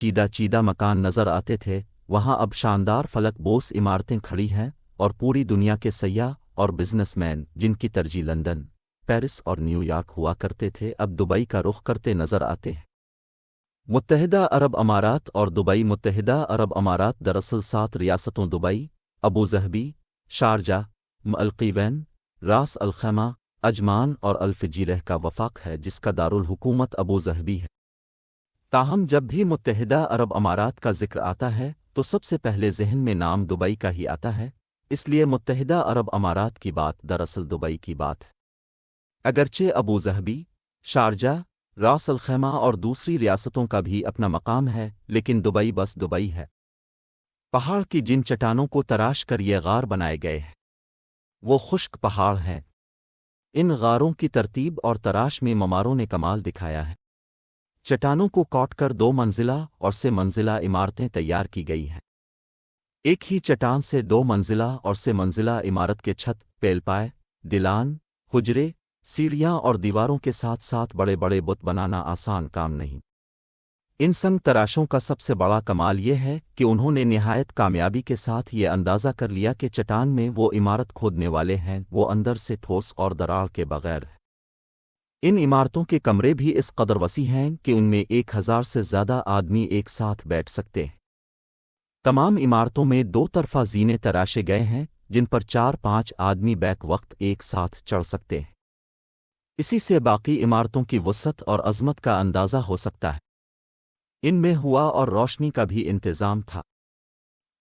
چیدہ چیدہ مکان نظر آتے تھے، وہاں اب شاندار فلک بوس عمارتیں کھڑی ہیں، اور پوری دنیا کے سیاح اور بزنس مین جن کی ترجیح لندن، پیرس اور نیو یارک ہوا کرتے تھے، اب دبئی کا رخ کرتے نظر آتے ہیں۔ متحدہ عرب امارات اور دبئی۔ متحدہ عرب امارات دراصل 7 ریاستوں Dubai, Abu Dhabi, Sharjah, Al Quwain, Ras Al Khaimah, Ajman اور الفجیرہ کا وفاق ہے جس کا دارالحکومت ابوظہبی ہے۔ تاہم جب بھی متحدہ عرب امارات کا ذکر آتا ہے تو سب سے پہلے ذہن میں نام دبئی کا ہی آتا ہے، اس لیے متحدہ عرب امارات کی بات دراصل دبئی کی بات ہے۔ اگرچہ ابوظہبی، شارجہ، راس الخیمہ اور دوسری ریاستوں کا بھی اپنا مقام ہے، لیکن دبئی بس دبئی ہے۔ پہاڑ کی جن چٹانوں کو تراش کر یہ غار بنائے گئے ہیں وہ خشک پہاڑ ہیں۔ ان غاروں کی ترتیب اور تراش میں معماروں نے کمال دکھایا ہے۔ چٹانوں کو کاٹ کر 2 منزلہ اور 3 منزلہ عمارتیں تیار کی گئی ہیں۔ ایک ہی چٹان سے 2 منزلہ اور 3 منزلہ عمارت کے چھت، پیلپائے، دلان، حجرے، سیڑھیاں اور دیواروں کے ساتھ ساتھ بڑے بڑے بت بنانا آسان کام نہیں۔ ان سنگ تراشوں کا سب سے بڑا کمال یہ ہے کہ انہوں نے نہایت کامیابی کے ساتھ یہ اندازہ کر لیا کہ چٹان میں وہ عمارت کھودنے والے ہیں وہ اندر سے ٹھوس اور دراڑ کے بغیر ہے۔ ان عمارتوں کے کمرے بھی اس قدر وسیع ہیں کہ ان میں 1000 سے زیادہ آدمی ایک ساتھ بیٹھ سکتے ہیں۔ تمام عمارتوں میں 2 طرفہ زینے تراشے گئے ہیں جن پر 4-5 آدمی بیک وقت ایک ساتھ چڑھ سکتے ہیں۔ اسی سے باقی عمارتوں کی وسعت اور عظمت کا اندازہ ہو سکتا ہے۔ ان میں ہوا اور روشنی کا بھی انتظام تھا۔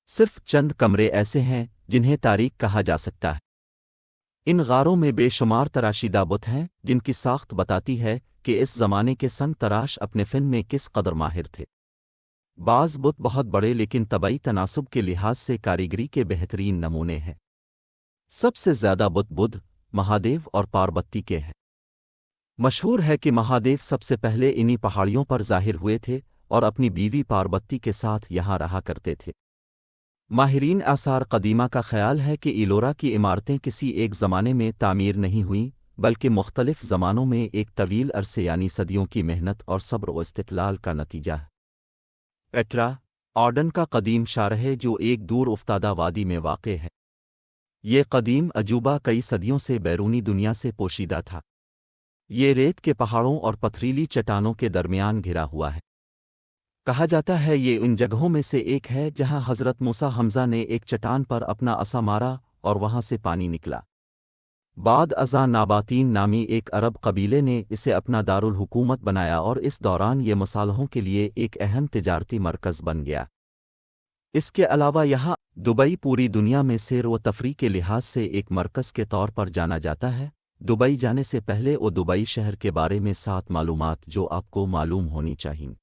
صرف چند کمرے ایسے ہیں جنہیں تاریک کہا جا سکتا ہے۔ ان غاروں میں بے شمار تراشیدہ بت ہیں جن کی ساخت بتاتی ہے کہ اس زمانے کے سنگ تراش اپنے فن میں کس قدر ماہر تھے۔ بعض بت بہت بڑے لیکن طبعی تناسب کے لحاظ سے کاریگری کے بہترین نمونے ہیں۔ سب سے زیادہ بت بدھ، مہادیو اور پاربتی کے ہیں۔ مشہور ہے کہ مہادیو سب سے پہلے انہی پہاڑیوں پر ظاہر ہوئے تھے اور اپنی بیوی پاربتی کے ساتھ یہاں رہا کرتے تھے۔ ماہرین آثار قدیمہ کا خیال ہے کہ ایلورا کی عمارتیں کسی ایک زمانے میں تعمیر نہیں ہوئیں بلکہ مختلف زمانوں میں ایک طویل عرصے یعنی صدیوں کی محنت اور صبر و استقلال کا نتیجہ ہے۔ پیٹرا، آرڈن کا قدیم شاہراہ جو ایک دور افتادہ وادی میں واقع ہے۔ یہ قدیم عجوبہ کئی صدیوں سے بیرونی دنیا سے پوشیدہ تھا۔ یہ ریت کے پہاڑوں اور پتھریلی چٹانوں کے درمیان گھرا ہوا ہے۔ کہا جاتا ہے یہ ان جگہوں میں سے ایک ہے جہاں حضرت موسیٰ حمزہ نے ایک چٹان پر اپنا عصا مارا اور وہاں سے پانی نکلا۔ بعد ازاں ناباتین نامی ایک عرب قبیلے نے اسے اپنا دارالحکومت بنایا اور اس دوران یہ مصالحوں کے لیے ایک اہم تجارتی مرکز بن گیا۔ اس کے علاوہ یہاں دبئی پوری دنیا میں سیر و تفریح کے لحاظ سے ایک مرکز کے طور پر جانا جاتا ہے۔ دبئی جانے سے پہلے دبئی شہر کے بارے میں 7 معلومات جو آپ کو معلوم ہونی چاہئیں۔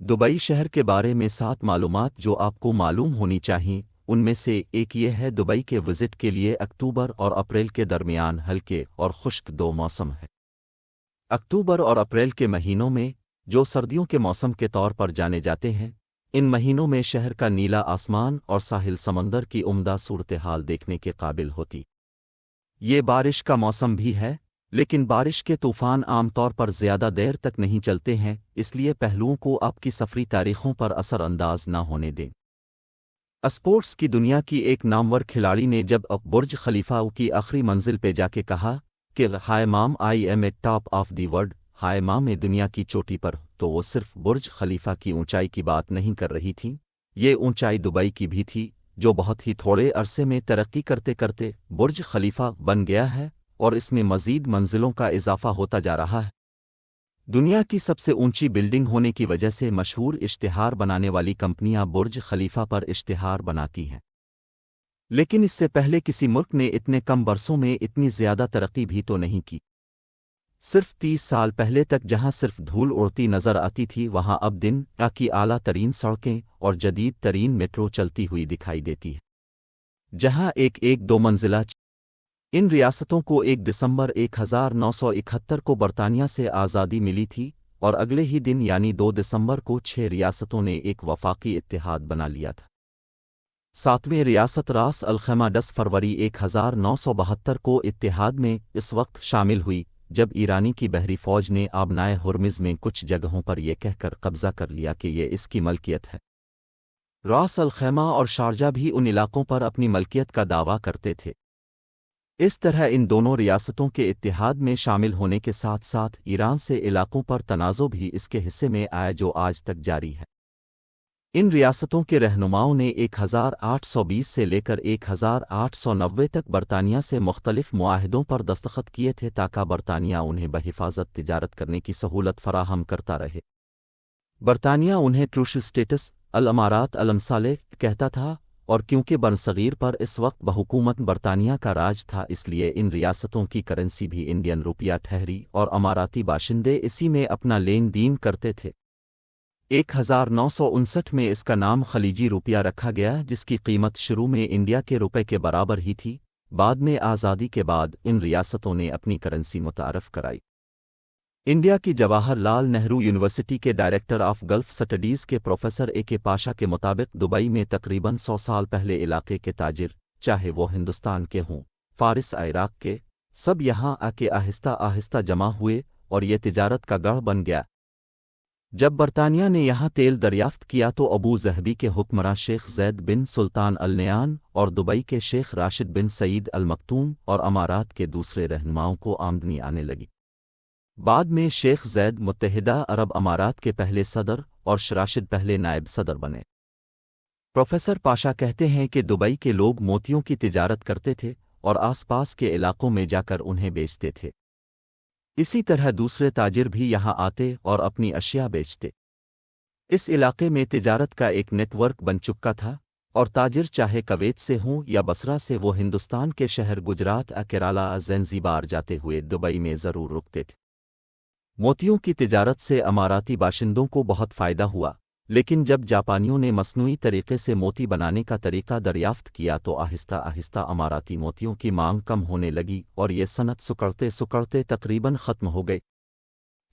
دبئی شہر کے بارے میں 7 معلومات جو آپ کو معلوم ہونی چاہئیں، ان میں سے ایک یہ ہے دبئی کے وزٹ کے لیے اکتوبر اور اپریل کے درمیان ہلکے اور خشک 2 موسم ہے۔ اکتوبر اور اپریل کے مہینوں میں جو سردیوں کے موسم کے طور پر جانے جاتے ہیں، ان مہینوں میں شہر کا نیلا آسمان اور ساحل سمندر کی عمدہ صورتحال دیکھنے کے قابل ہوتی۔ یہ بارش کا موسم بھی ہے، لیکن بارش کے طوفان عام طور پر زیادہ دیر تک نہیں چلتے ہیں، اس لیے پہلوؤں کو آپ کی سفری تاریخوں پر اثر انداز نہ ہونے دیں۔ اسپورٹس کی دنیا کی ایک نامور کھلاڑی نے جب برج خلیفہ کی آخری منزل پہ جا کے کہا کہ hi mom I am at top of the world, hi mom میں دنیا کی چوٹی پر، تو وہ صرف برج خلیفہ کی اونچائی کی بات نہیں کر رہی تھی، یہ اونچائی دبئی کی بھی تھی جو بہت ہی تھوڑے عرصے میں ترقی کرتے کرتے برج خلیفہ بن گیا ہے اور اس میں مزید منزلوں کا اضافہ ہوتا جا رہا ہے۔ دنیا کی سب سے اونچی بلڈنگ ہونے کی وجہ سے مشہور اشتہار بنانے والی کمپنیاں برج خلیفہ پر اشتہار بناتی ہیں، لیکن اس سے پہلے کسی ملک نے اتنے کم برسوں میں اتنی زیادہ ترقی بھی تو نہیں کی۔ صرف 30 سال پہلے تک جہاں صرف دھول اڑتی نظر آتی تھی وہاں اب دن کی اعلیٰ ترین سڑکیں اور جدید ترین میٹرو چلتی ہوئی دکھائی دیتی ہے۔ جہاں ایک 2 منزلہ ان ریاستوں کو 1 دسمبر 1971 کو برطانیہ سے آزادی ملی تھی اور اگلے ہی دن یعنی 2 دسمبر کو 6 ریاستوں نے ایک وفاقی اتحاد بنا لیا تھا۔ 7ویں ریاست راس الخیمہ 10 فروری 1972 کو اتحاد میں اس وقت شامل ہوئی جب ایرانی کی بحری فوج نے آبنائے ہرمز میں کچھ جگہوں پر یہ کہہ کر قبضہ کر لیا کہ یہ اس کی ملکیت ہے۔ راس الخیمہ اور شارجہ بھی ان علاقوں پر اپنی ملکیت کا دعویٰ کرتے تھے۔ اس طرح ان دونوں ریاستوں کے اتحاد میں شامل ہونے کے ساتھ ساتھ ایران سے علاقوں پر تنازع بھی اس کے حصے میں آیا جو آج تک جاری ہے۔ ان ریاستوں کے رہنماؤں نے 1820 سے لے کر 1890 تک برطانیہ سے مختلف معاہدوں پر دستخط کیے تھے تاکہ برطانیہ انہیں بحفاظت تجارت کرنے کی سہولت فراہم کرتا رہے۔ برطانیہ انہیں ٹروشل سٹیٹس الامارات المصالح کہتا تھا، اور کیونکہ برصغیر پر اس وقت بحکومت برطانیہ کا راج تھا اس لیے ان ریاستوں کی کرنسی بھی انڈین روپیہ ٹھہری اور اماراتی باشندے اسی میں اپنا لین دین کرتے تھے۔ 1959 میں اس کا نام خلیجی روپیہ رکھا گیا جس کی قیمت شروع میں انڈیا کے روپے کے برابر ہی تھی۔ بعد میں آزادی کے بعد ان ریاستوں نے اپنی کرنسی متعارف کرائی۔ انڈیا کی جواہر لال نہرو یونیورسٹی کے ڈائریکٹر آف گلف سٹڈیز کے پروفیسر اے کے پاشا کے مطابق دبئی میں تقریباً 100 سال پہلے علاقے کے تاجر، چاہے وہ ہندوستان کے ہوں، فارس، عراق کے، سب یہاں آ کے آہستہ آہستہ جمع ہوئے اور یہ تجارت کا گڑھ بن گیا۔ جب برطانیہ نے یہاں تیل دریافت کیا تو ابو ظہبی کے حکمراں شیخ زید بن سلطان النیان اور دبئی کے شیخ راشد بن سعید المکتوم اور امارات کے دوسرے رہنماؤں کو آمدنی آنے لگی۔ بعد میں شیخ زید متحدہ عرب امارات کے پہلے صدر اور راشد پہلے نائب صدر بنے۔ پروفیسر پاشا کہتے ہیں کہ دبئی کے لوگ موتیوں کی تجارت کرتے تھے اور آس پاس کے علاقوں میں جا کر انہیں بیچتے تھے۔ اسی طرح دوسرے تاجر بھی یہاں آتے اور اپنی اشیاء بیچتے۔ اس علاقے میں تجارت کا ایک نیٹ ورک بن چکا تھا، اور تاجر چاہے کویت سے ہوں یا بصرہ سے وہ ہندوستان کے شہر گجرات، کیرالہ، زنزیبار جاتے ہوئے دبئی میں ضرور رکتے تھے۔ موتیوں کی تجارت سے اماراتی باشندوں کو بہت فائدہ ہوا، لیکن جب جاپانیوں نے مصنوعی طریقے سے موتی بنانے کا طریقہ دریافت کیا تو آہستہ آہستہ اماراتی موتیوں کی مانگ کم ہونے لگی اور یہ صنعت سکڑتے سکڑتے تقریباً ختم ہو گئی۔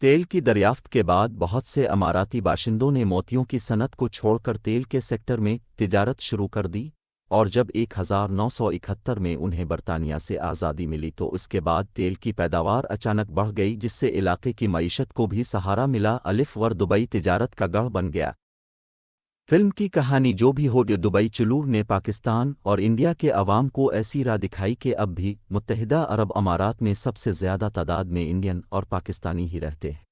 تیل کی دریافت کے بعد بہت سے اماراتی باشندوں نے موتیوں کی صنعت کو چھوڑ کر تیل کے سیکٹر میں تجارت شروع کر دی، اور جب 1971 میں انہیں برطانیہ سے آزادی ملی تو اس کے بعد تیل کی پیداوار اچانک بڑھ گئی جس سے علاقے کی معیشت کو بھی سہارا ملا۔ دبئی تجارت کا گڑھ بن گیا۔ فلم کی کہانی جو بھی ہو، دبئی چلو نے پاکستان اور انڈیا کے عوام کو ایسی راہ دکھائی کہ اب بھی متحدہ عرب امارات میں سب سے زیادہ تعداد میں انڈین اور پاکستانی ہی رہتے ہیں۔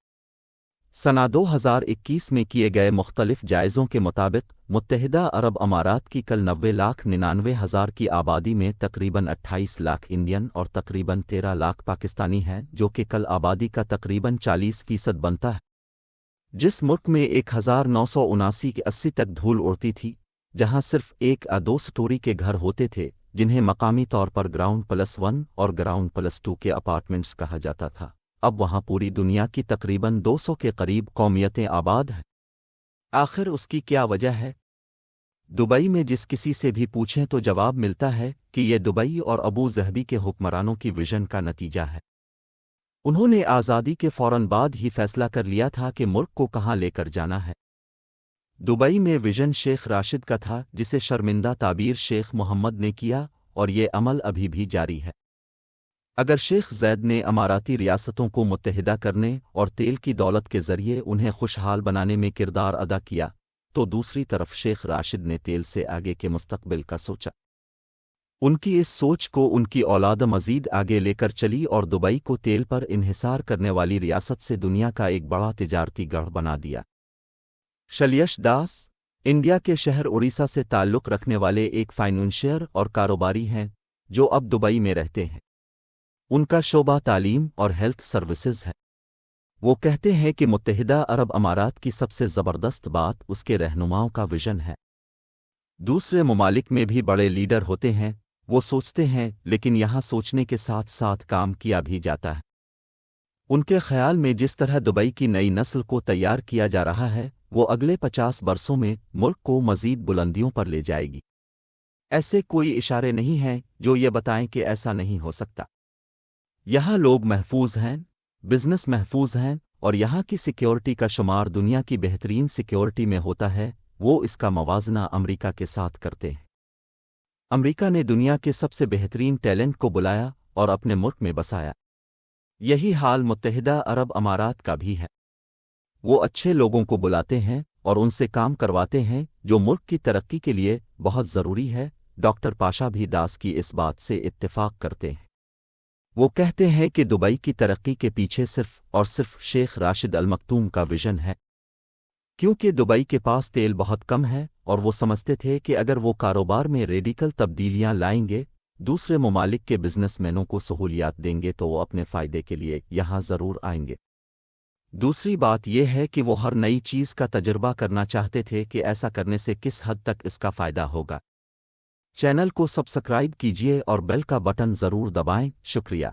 سنہ 2021 میں کیے گئے مختلف جائزوں کے مطابق متحدہ عرب امارات کی کل 90,99,000 کی آبادی میں تقریباً 28 لاکھ انڈین اور تقریباً 13 لاکھ پاکستانی ہیں، جو کہ کل آبادی کا تقریباً 40% بنتا ہے۔ جس ملک میں 1979 کے 80 تک دھول اڑتی تھی، جہاں صرف 1 یا 2 سٹوری کے گھر ہوتے تھے جنہیں مقامی طور پر گراؤنڈ+1 اور گراؤنڈ+2 کے اپارٹمنٹس کہا جاتا تھا، اب وہاں پوری دنیا کی تقریباً 200 کے قریب قومیتیں آباد ہیں۔ آخر اس کی کیا وجہ ہے؟ دبئی میں جس کسی سے بھی پوچھیں تو جواب ملتا ہے کہ یہ دبئی اور ابو ظہبی کے حکمرانوں کی ویژن کا نتیجہ ہے۔ انہوں نے آزادی کے فوراً بعد ہی فیصلہ کر لیا تھا کہ ملک کو کہاں لے کر جانا ہے۔ دبئی میں ویژن شیخ راشد کا تھا جسے شرمندہ تعبیر شیخ محمد نے کیا، اور یہ عمل ابھی بھی جاری ہے۔ اگر شیخ زید نے اماراتی ریاستوں کو متحدہ کرنے اور تیل کی دولت کے ذریعے انہیں خوشحال بنانے میں کردار ادا کیا، تو دوسری طرف شیخ راشد نے تیل سے آگے کے مستقبل کا سوچا۔ ان کی اس سوچ کو ان کی اولاد مزید آگے لے کر چلی اور دبئی کو تیل پر انحصار کرنے والی ریاست سے دنیا کا ایک بڑا تجارتی گڑھ بنا دیا۔ شلیش داس انڈیا کے شہر اڑیسہ سے تعلق رکھنے والے ایک فائنانشیر اور کاروباری ہیں جو اب دبئی میں رہتے ہیں۔ ان کا شعبہ تعلیم اور ہیلتھ سروسز ہے۔ وہ کہتے ہیں کہ متحدہ عرب امارات کی سب سے زبردست بات اس کے رہنماؤں کا ویژن ہے۔ دوسرے ممالک میں بھی بڑے لیڈر ہوتے ہیں، وہ سوچتے ہیں، لیکن یہاں سوچنے کے ساتھ ساتھ کام کیا بھی جاتا ہے۔ ان کے خیال میں جس طرح دبئی کی نئی نسل کو تیار کیا جا رہا ہے، وہ اگلے 50 برسوں میں ملک کو مزید بلندیوں پر لے جائے گی۔ ایسے کوئی اشارے نہیں ہیں جو یہ بتائیں کہ ایسا نہیں ہو سکتا۔ یہاں لوگ محفوظ ہیں، بزنس محفوظ ہیں، اور یہاں کی سیکیورٹی کا شمار دنیا کی بہترین سیکیورٹی میں ہوتا ہے۔ وہ اس کا موازنہ امریکہ کے ساتھ کرتے ہیں۔ امریکہ نے دنیا کے سب سے بہترین ٹیلنٹ کو بلایا اور اپنے ملک میں بسایا۔ یہی حال متحدہ عرب امارات کا بھی ہے۔ وہ اچھے لوگوں کو بلاتے ہیں اور ان سے کام کرواتے ہیں جو ملک کی ترقی کے لیے بہت ضروری ہے۔ ڈاکٹر پاشا بھی داس کی اس بات سے اتفاق کرتے ہیں۔ وہ کہتے ہیں کہ دبئی کی ترقی کے پیچھے صرف اور صرف شیخ راشد المکتوم کا ویژن ہے، کیونکہ دبئی کے پاس تیل بہت کم ہے اور وہ سمجھتے تھے کہ اگر وہ کاروبار میں ریڈیکل تبدیلیاں لائیں گے، دوسرے ممالک کے بزنس مینوں کو سہولیات دیں گے تو وہ اپنے فائدے کے لیے یہاں ضرور آئیں گے۔ دوسری بات یہ ہے کہ وہ ہر نئی چیز کا تجربہ کرنا چاہتے تھے کہ ایسا کرنے سے کس حد تک اس کا فائدہ ہوگا۔ چینل کو سبسکرائب کیجیے اور بیل کا بٹن ضرور دبائیں۔ شکریہ۔